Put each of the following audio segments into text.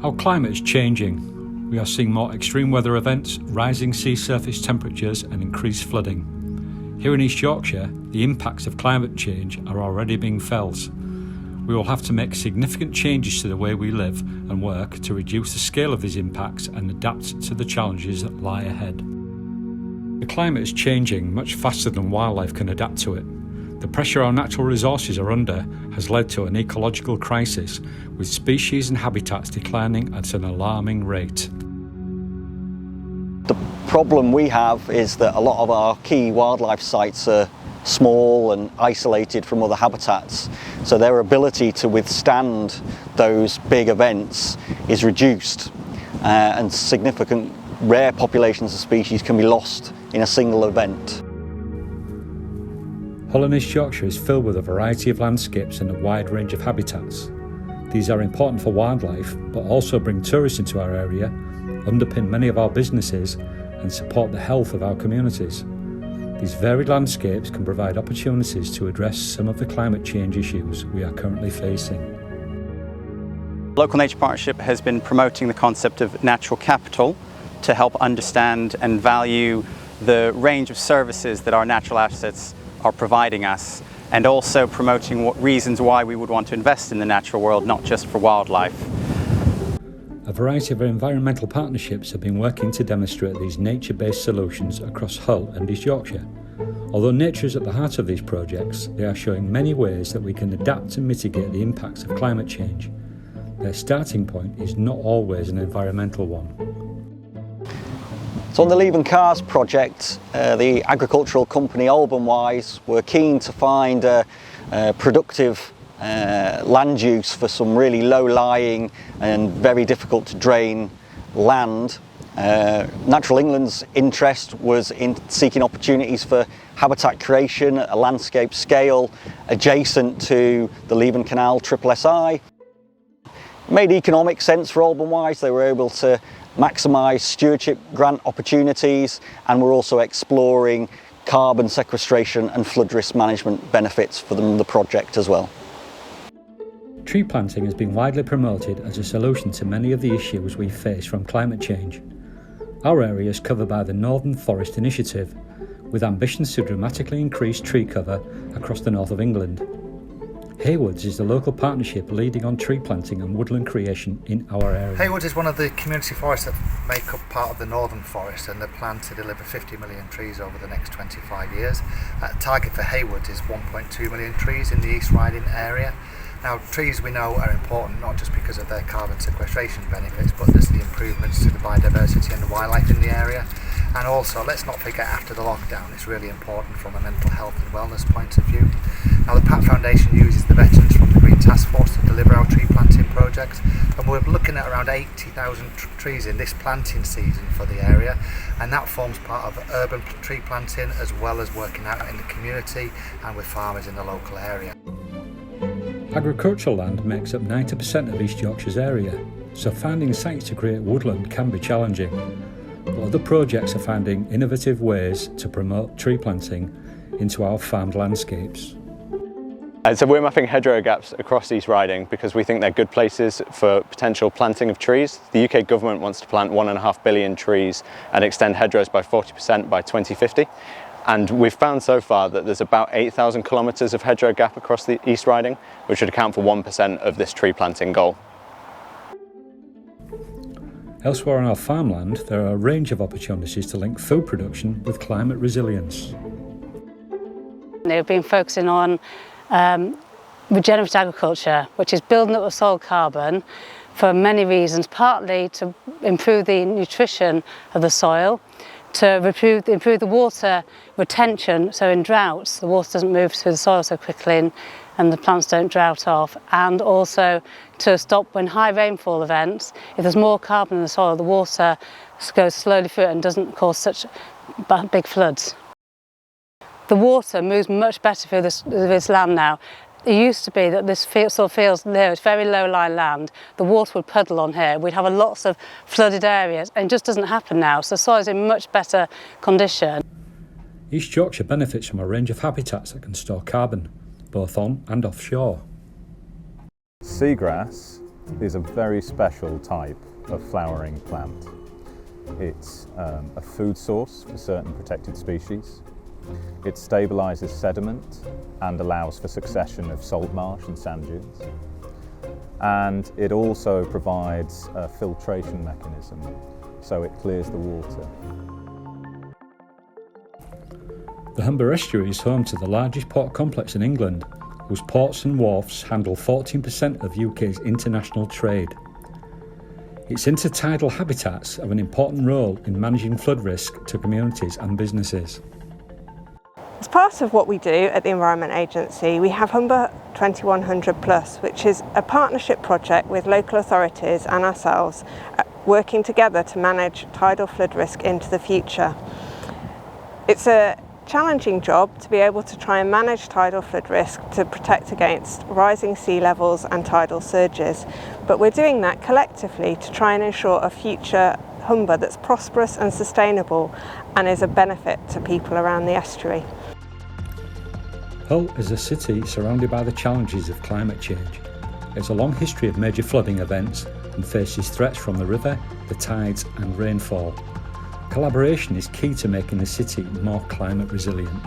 Our climate is changing. We are seeing more extreme weather events, rising sea surface temperatures and increased flooding. Here in East Yorkshire, the impacts of climate change are already being felt. We will have to make significant changes to the way we live and work to reduce the scale of these impacts and adapt to the challenges that lie ahead. The climate is changing much faster than wildlife can adapt to it. The pressure our natural resources are under has led to an ecological crisis, with species and habitats declining at an alarming rate. The problem we have is that a lot of our key wildlife sites are small and isolated from other habitats, so their ability to withstand those big events is reduced, and significant rare populations of species can be lost in a single event. Hull and East Yorkshire is filled with a variety of landscapes and a wide range of habitats. These are important for wildlife, but also bring tourists into our area, underpin many of our businesses, and support the health of our communities. These varied landscapes can provide opportunities to address some of the climate change issues we are currently facing. Local Nature Partnership has been promoting the concept of natural capital to help understand and value the range of services that our natural assets are providing us, and also promoting reasons why we would want to invest in the natural world, not just for wildlife. A variety of environmental partnerships have been working to demonstrate these nature-based solutions across Hull and East Yorkshire. Although nature is at the heart of these projects, they are showing many ways that we can adapt and mitigate the impacts of climate change. Their starting point is not always an environmental one. So on the Leven Cars project, the agricultural company Alban Wise were keen to find a productive land use for some really low-lying and very difficult to drain land. Natural England's interest was in seeking opportunities for habitat creation at a landscape scale adjacent to the Leven Canal SSI. It made economic sense for Alban Wise. They were able to maximise stewardship grant opportunities, and we're also exploring carbon sequestration and flood risk management benefits for the project as well. Tree planting has been widely promoted as a solution to many of the issues we face from climate change. Our area is covered by the Northern Forest Initiative, with ambitions to dramatically increase tree cover across the north of England. Haywoods is the local partnership leading on tree planting and woodland creation in our area. Haywoods is one of the community forests that make up part of the Northern Forest, and they plan to deliver 50 million trees over the next 25 years. Target for Haywoods is 1.2 million trees in the East Riding area. Now, trees we know are important not just because of their carbon sequestration benefits, but there's the improvements to the biodiversity and the wildlife in the area. And also, let's not forget, after the lockdown, it's really important from a mental health and wellness point of view. Now, the Pat Foundation uses the veterans from the Green Task Force to deliver our tree planting project, and we're looking at around 80,000 trees in this planting season for the area, and that forms part of urban tree planting as well as working out in the community and with farmers in the local area. Agricultural land makes up 90% of East Yorkshire's area, so finding sites to create woodland can be challenging. But other projects are finding innovative ways to promote tree planting into our farmed landscapes. So we're mapping hedgerow gaps across East Riding because we think they're good places for potential planting of trees. The UK government wants to plant 1.5 billion trees and extend hedgerows by 40% by 2050. And we've found so far that there's about 8,000 kilometres of hedgerow gap across the East Riding, which would account for 1% of this tree planting goal. Elsewhere on our farmland, there are a range of opportunities to link food production with climate resilience. They've been focusing on regenerative agriculture, which is building up the soil carbon for many reasons, partly to improve the nutrition of the soil, to improve the water retention, so in droughts the water doesn't move through the soil so quickly and the plants don't drought off, and also to stop when high rainfall events, if there's more carbon in the soil, the water goes slowly through it and doesn't cause such big floods. The water moves much better through this land now. It used to be that this sort of fields there, it's very low-lying land, the water would puddle on here, we'd have lots of flooded areas, and it just doesn't happen now, so the soil is in much better condition. East Yorkshire benefits from a range of habitats that can store carbon, both on and offshore. Seagrass is a very special type of flowering plant. It's a food source for certain protected species. It stabilises sediment and allows for succession of salt marsh and sand dunes. And it also provides a filtration mechanism, so it clears the water. The Humber Estuary is home to the largest port complex in England, whose ports and wharfs handle 14% of UK's international trade. Its intertidal habitats have an important role in managing flood risk to communities and businesses. As part of what we do at the Environment Agency, we have Humber 2100 Plus, which is a partnership project with local authorities and ourselves working together to manage tidal flood risk into the future. It's a challenging job to be able to try and manage tidal flood risk to protect against rising sea levels and tidal surges, but we're doing that collectively to try and ensure a future Humber that's prosperous and sustainable and is a benefit to people around the estuary. Hull is a city surrounded by the challenges of climate change. It has a long history of major flooding events and faces threats from the river, the tides and rainfall. Collaboration is key to making the city more climate resilient.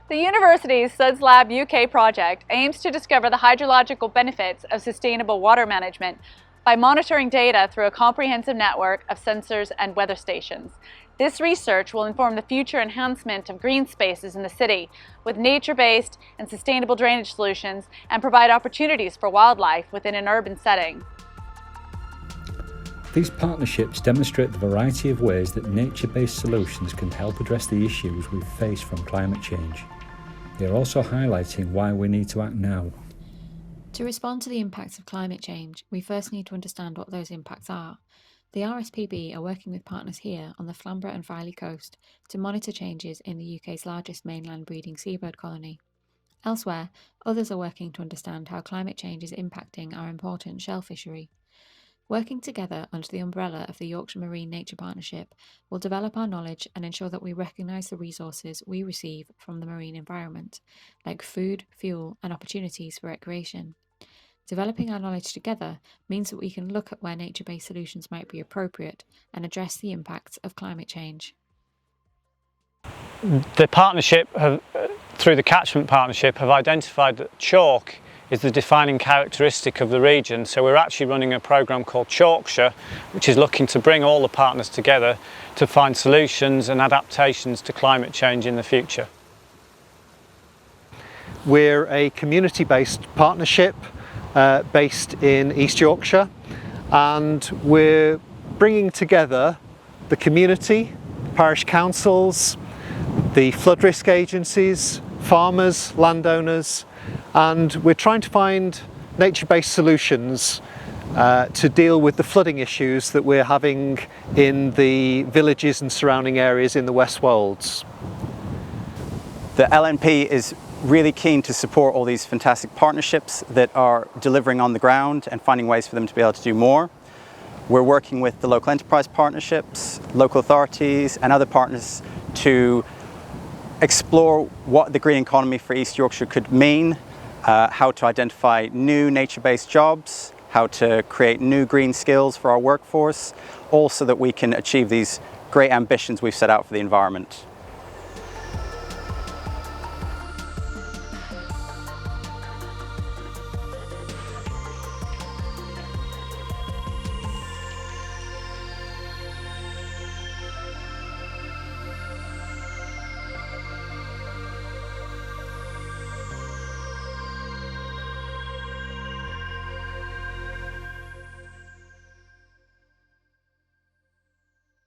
The university's Suds Lab UK project aims to discover the hydrological benefits of sustainable water management by monitoring data through a comprehensive network of sensors and weather stations. This research will inform the future enhancement of green spaces in the city with nature-based and sustainable drainage solutions and provide opportunities for wildlife within an urban setting. These partnerships demonstrate the variety of ways that nature-based solutions can help address the issues we face from climate change. They are also highlighting why we need to act now. To respond to the impacts of climate change, we first need to understand what those impacts are. The RSPB are working with partners here on the Flamborough and Filey coast to monitor changes in the UK's largest mainland breeding seabird colony. Elsewhere, others are working to understand how climate change is impacting our important shell fishery. Working together under the umbrella of the Yorkshire Marine Nature Partnership will develop our knowledge and ensure that we recognise the resources we receive from the marine environment, like food, fuel and opportunities for recreation. Developing our knowledge together means that we can look at where nature-based solutions might be appropriate and address the impacts of climate change. The partnership, through the Catchment Partnership, have identified that chalk is the defining characteristic of the region, so we're actually running a programme called Chalkshire, which is looking to bring all the partners together to find solutions and adaptations to climate change in the future. We're a community-based partnership based in East Yorkshire, and we're bringing together the community, parish councils, the flood risk agencies, farmers, landowners, and we're trying to find nature-based solutions to deal with the flooding issues that we're having in the villages and surrounding areas in the West Wolds. The LNP is really keen to support all these fantastic partnerships that are delivering on the ground and finding ways for them to be able to do more. We're working with the local enterprise partnerships, local authorities and other partners to explore what the green economy for East Yorkshire could mean, how to identify new nature-based jobs, how to create new green skills for our workforce, all so that we can achieve these great ambitions we've set out for the environment.